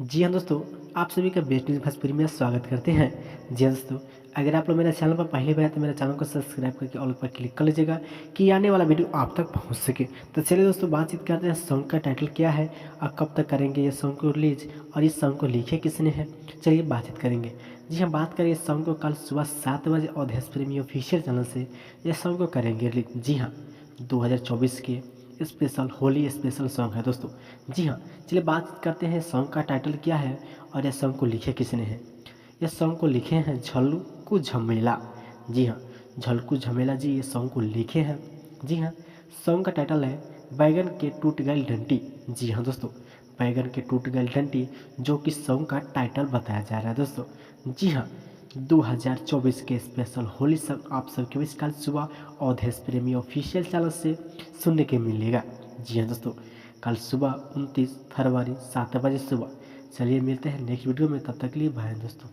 जी हाँ दोस्तों, आप सभी का बेस्ट न्यूज़ भोजपुरी में स्वागत करते हैं। जी हाँ दोस्तों, अगर आप लोग मेरे चैनल पर पहली बार हैं तो मेरे चैनल को सब्सक्राइब करके ऑल पर क्लिक कर लीजिएगा कि आने वाला वीडियो आप तक पहुंच सके। तो चलिए दोस्तों, बातचीत करते हैं सॉन्ग का टाइटल क्या है और कब तक करेंगे ये सॉन्ग को रिलीज और इस सॉन्ग को लिखे किसने है। चलिए बातचीत करेंगे। जी हाँ, बात करें इस सॉन्ग को कल सुबह 7 बजे अवधेश प्रेमी ऑफिशियल चैनल से ये सॉन्ग को करेंगे रिलीज। जी हाँ, 2024 के स्पेशल होली स्पेशल सॉन्ग है दोस्तों। जी हाँ, चलिए बात करते हैं सॉन्ग का टाइटल क्या है और यह सॉन्ग को लिखे किसने है। यह सॉन्ग को लिखे हैं झल्कू झमेला। जी हाँ, झल्कू झमेला जी ये सॉन्ग को लिखे हैं। जी हाँ, सॉन्ग का टाइटल है बैगन के टूट गई डंडी। जी हाँ दोस्तों, बैगन के टूट गई डंडी जो कि सॉन्ग का टाइटल बताया जा रहा है दोस्तों। जी हाँ, 2024 के स्पेशल होली सॉन्ग आप सबके बीच कल सुबह अवधेश प्रेमी ऑफिशियल चैनल से सुनने के मिलेगा। जी हाँ दोस्तों, कल सुबह 29 फरवरी 7 बजे सुबह। चलिए मिलते हैं नेक्स्ट वीडियो में, तब तक के लिए बाय दोस्तों।